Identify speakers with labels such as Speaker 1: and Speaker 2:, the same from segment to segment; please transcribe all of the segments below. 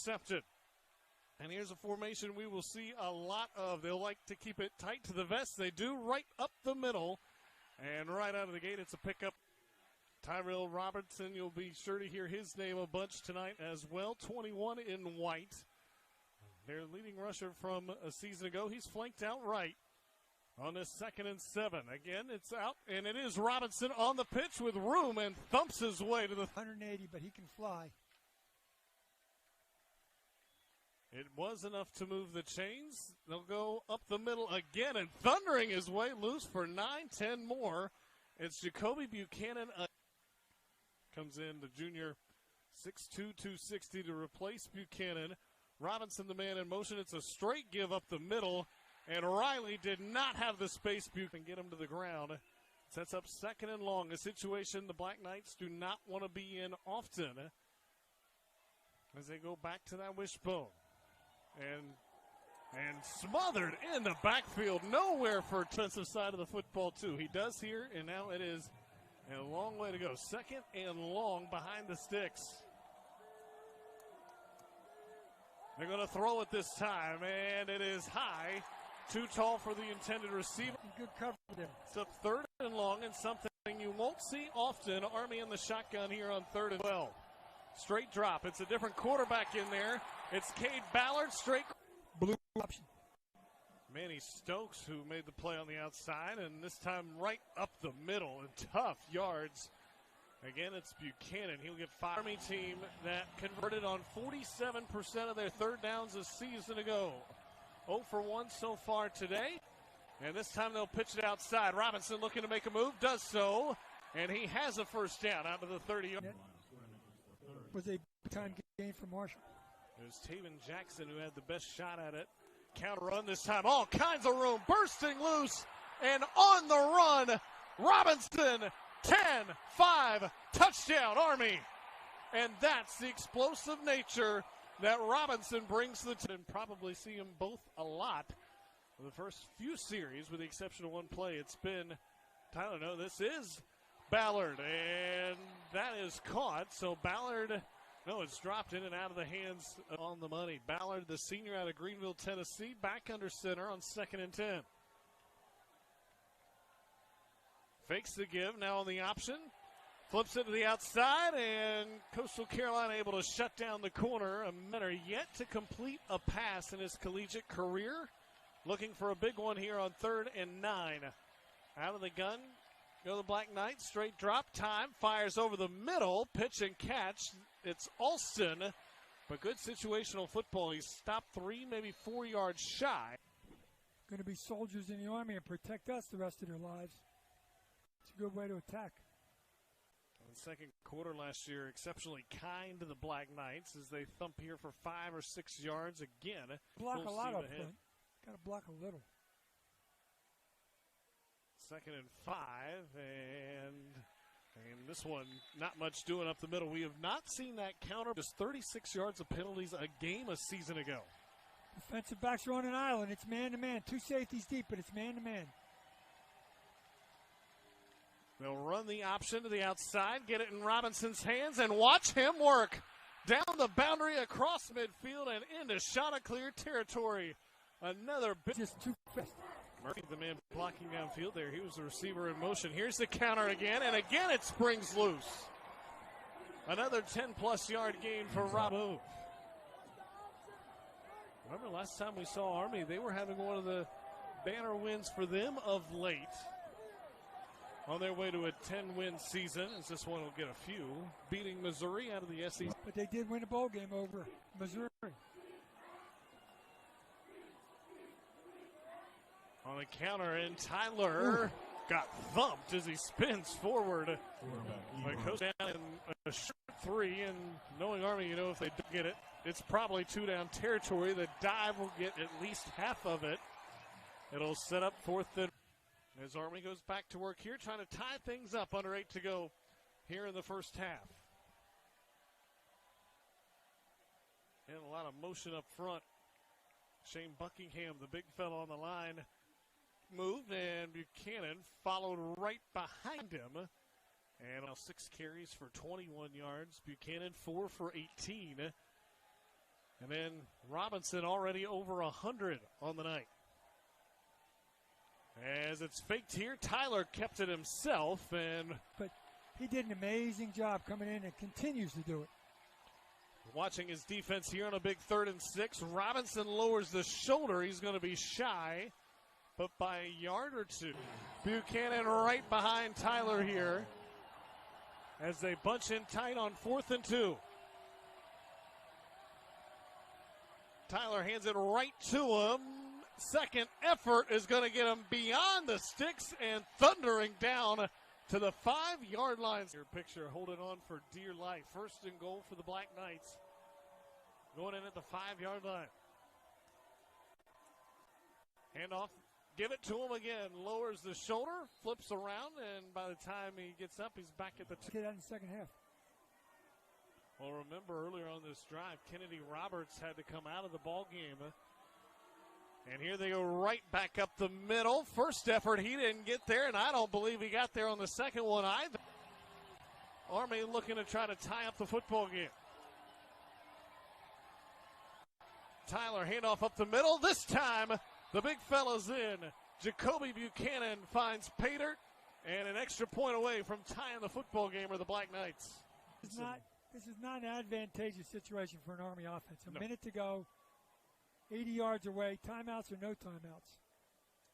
Speaker 1: intercepted. And here's a formation we will see a lot of. They'll like to keep it tight to the vest. They do, right up the middle. And right out of the gate, it's a pickup. Tyrell Robertson, you'll be sure to hear his name a bunch tonight as well. 21 in white. Their leading rusher from a season ago. He's flanked out right on this 2nd and 7. Again, it's out, and it is Robinson on the pitch with room and thumps his way to the
Speaker 2: 180, but he can fly.
Speaker 1: It was enough to move the chains. They'll go up the middle again and thundering his way loose for 9-10 more. It's Jacoby Buchanan. Comes in the junior 6'2", 260 to replace Buchanan. Robinson the man in motion. It's a straight give up the middle. And Riley did not have the space and get him to the ground. Sets up 2nd and long, a situation the Black Knights do not want to be in often as they go back to that wishbone. And smothered in the backfield. Nowhere for defensive side of the football, too. He does here, and now it is a long way to go. 2nd and long behind the sticks. They're going to throw it this time, and it is high. Too tall for the intended receiver.
Speaker 2: Good cover there.
Speaker 1: It's up 3rd and long, and something you won't see often. Army in the shotgun here on 3rd and 12. Straight drop. It's a different quarterback in there. It's Cade Ballard, straight.
Speaker 2: Blue option.
Speaker 1: Manny Stokes, who made the play on the outside, and this time right up the middle and tough yards. Again, it's Buchanan. He'll get 5. Army team that converted on 47% of their 3rd downs a season ago. 0 for 1 so far today. And this time they'll pitch it outside. Robinson looking to make a move, does so. And he has a 1st down out of the 30-yard.
Speaker 2: Was a time gain for Marshall.
Speaker 1: It was Taven Jackson who had the best shot at it. Counter run this time. All kinds of room. Bursting loose. And on the run. Robinson. 10-5. Touchdown, Army. And that's the explosive nature that Robinson brings to the team. Probably see them both a lot. For the first few series, with the exception of one play, it's been, Tyler, no, this is Ballard. And that is caught. So Ballard, no, it's dropped in and out of the hands on the money. Ballard, the senior out of Greenville, Tennessee, back under center on 2nd and 10. Fakes the give, now on the option. Flips it to the outside, and Coastal Carolina able to shut down the corner. A Menor yet to complete a pass in his collegiate career. Looking for a big one here on 3rd and 9. Out of the gun, go the Black Knights. Straight drop time, fires over the middle. Pitch and catch. It's Alston, but good situational football. He's stopped 3, maybe 4 yards shy.
Speaker 2: Going to be soldiers in the Army and protect us the rest of their lives. It's a good way to attack.
Speaker 1: In the 2nd quarter last year, exceptionally kind to the Black Knights as they thump here for 5 or 6 yards again.
Speaker 2: Block a lot up front. Got to block a little.
Speaker 1: 2nd and 5, and this one not much doing up the middle. We have not seen that counter. Just 36 yards of penalties a game a season ago.
Speaker 2: Defensive backs are on an island. It's man-to-man. 2 safeties deep, but it's man-to-man.
Speaker 1: They'll run the option to the outside, get it in Robinson's hands, and watch him work. Down the boundary, across midfield, and into Chanticleer territory. Another bit.
Speaker 2: Just too fast.
Speaker 1: Murphy, the man blocking downfield there. He was the receiver in motion. Here's the counter again, and again it springs loose. Another 10-plus yard gain for Rob. Remember last time we saw Army, they were having one of the banner wins for them of late. On their way to a 10-win season, as this one will get a few, beating Missouri out of the SEC.
Speaker 2: But they did win a bowl game over Missouri.
Speaker 1: On the counter, and Tyler got thumped as he spins forward. But goes down in a short 3, and knowing Army, you know, if they do get it, it's probably 2-down territory. The dive will get at least half of it. It'll set up 4th and as Army goes back to work here, trying to tie things up under 8 to go here in the first half. And a lot of motion up front. Shane Buckingham, the big fellow on the line, moved, and Buchanan followed right behind him. And 6 carries for 21 yards. Buchanan 4 for 18. And then Robinson already over 100 on the night. As it's faked here, Tyler kept it himself,
Speaker 2: but he did an amazing job coming in and continues to do it.
Speaker 1: Watching his defense here on a big 3rd and 6. Robinson lowers the shoulder. He's going to be shy, but by a yard or two. Buchanan right behind Tyler here as they bunch in tight on 4th and 2. Tyler hands it right to him. Second effort is going to get him beyond the sticks and thundering down to the 5-yard line. Your picture holding on for dear life. 1st and goal for the Black Knights. Going in at the 5-yard line. Handoff. Give it to him again. Lowers the shoulder, flips around, and by the time he gets up, he's back at the
Speaker 2: Get that in the second half.
Speaker 1: Well, remember earlier on this drive, Kennedy Roberts had to come out of the ball game. And here they go right back up the middle. First effort, he didn't get there, and I don't believe he got there on the second one either. Army looking to try to tie up the football game. Tyler, handoff up the middle. This time, the big fella's in. Jacoby Buchanan finds Paydirt, and an extra point away from tying the football game are the Black Knights.
Speaker 2: This is not an advantageous situation for an Army offense. A
Speaker 1: No.
Speaker 2: minute to go, 80 yards away, timeouts or no timeouts.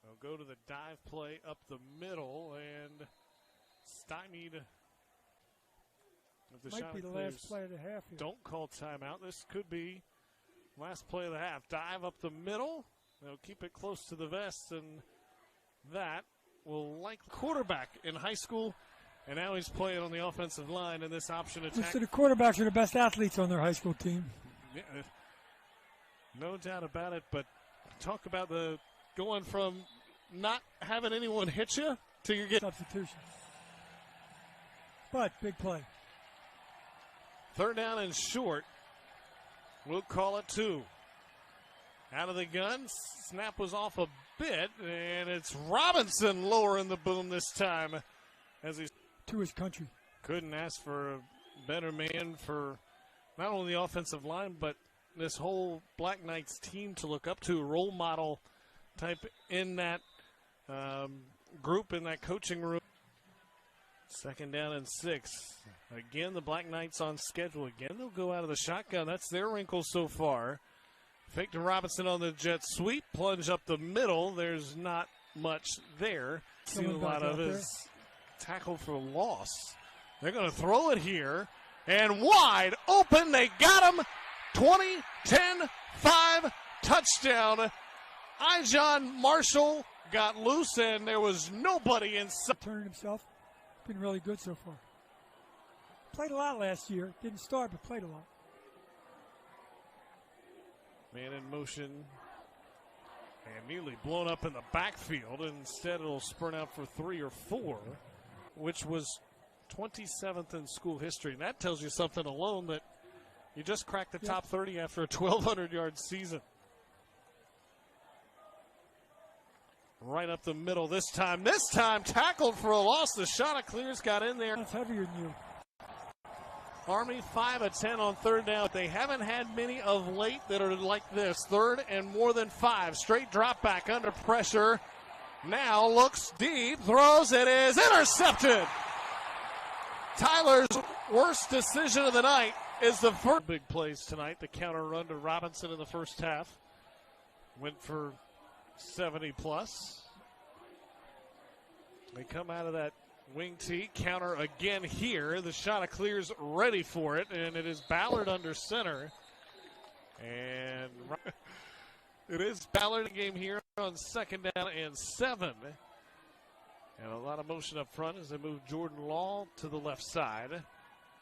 Speaker 1: They'll go to the dive play up the middle and stymied. If the
Speaker 2: Might
Speaker 1: shot
Speaker 2: be the
Speaker 1: clears,
Speaker 2: last play of the half here.
Speaker 1: don't call timeout. This could be last play of the half. Dive up the middle. They'll keep it close to the vest, and that will like quarterback in high school. And now he's playing on the offensive line in this option attack.
Speaker 2: So the quarterbacks are the best athletes on their high school team.
Speaker 1: Yeah, no doubt about it, but talk about the going from not having anyone hit you to you get
Speaker 2: Substitution. But big play.
Speaker 1: 3rd down and short. We'll call it 2. Out of the gun. Snap was off a bit, and it's Robinson lowering the boom this time as he
Speaker 2: To his country.
Speaker 1: couldn't ask for a better man for not only the offensive line, but this whole Black Knights team to look up to, a role model type in that group, in that coaching room. 2nd down and 6. Again, the Black Knights on schedule. Again, they'll go out of the shotgun. That's their wrinkle so far. Fake to Robinson on the jet sweep. Plunge up the middle. There's not much there. See a
Speaker 2: Someone
Speaker 1: lot
Speaker 2: back
Speaker 1: of
Speaker 2: out
Speaker 1: his tackle for loss. They're going to throw it here. And wide open. They got him. 20, 10, 5, touchdown. Ijon Marshall got loose, and there was nobody inside.
Speaker 2: Turning himself. Been really good so far. Played a lot last year. Didn't start, but played a lot.
Speaker 1: Man in motion. And nearly blown up in the backfield. Instead, it'll sprint out for 3 or 4, which was 27th in school history. And that tells you something alone, that you just cracked the top 30 after a 1,200-yard season. Right up the middle this time. This time tackled for a loss. The Chanticleers got in there.
Speaker 2: That's heavier than you.
Speaker 1: Army 5 of 10 on 3rd down. They haven't had many of late that are like this. 3rd and more than 5. Straight drop back under pressure. Now looks deep. Throws. It is intercepted. Tyler's worst decision of the night is the first. Big plays tonight. The counter run to Robinson in the first half. Went for 70 plus. They come out of that wing tee, counter again here. The Chanticleers ready for it, and it is Ballard under center. And it is Ballard game here on 2nd down and 7. And a lot of motion up front as they move Jordan Law to the left side.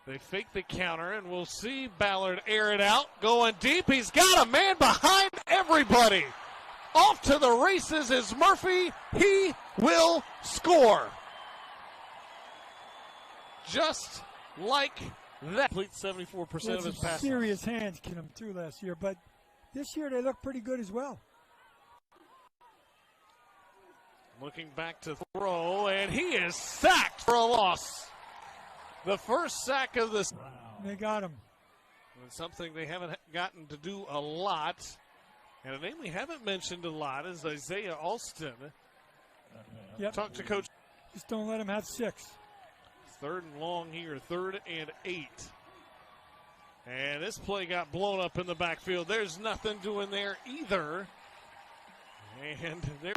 Speaker 1: They fake the counter, and we'll see Ballard air it out, going deep. He's got a man behind everybody. Off to the races is Murphy. He will score. Just like that. Complete 74% of his passes.
Speaker 2: Serious hands came him through last year, but this year they look pretty good as well.
Speaker 1: Looking back to throw, and he is sacked for a loss. The first sack of this.
Speaker 2: They got him.
Speaker 1: It's something they haven't gotten to do a lot. And a name we haven't mentioned a lot is Isaiah Alston.
Speaker 2: Yep.
Speaker 1: Talk to Coach.
Speaker 2: Just don't let him have 6.
Speaker 1: 3rd and long here, 3rd and 8. And this play got blown up in the backfield. There's nothing doing there either. And there.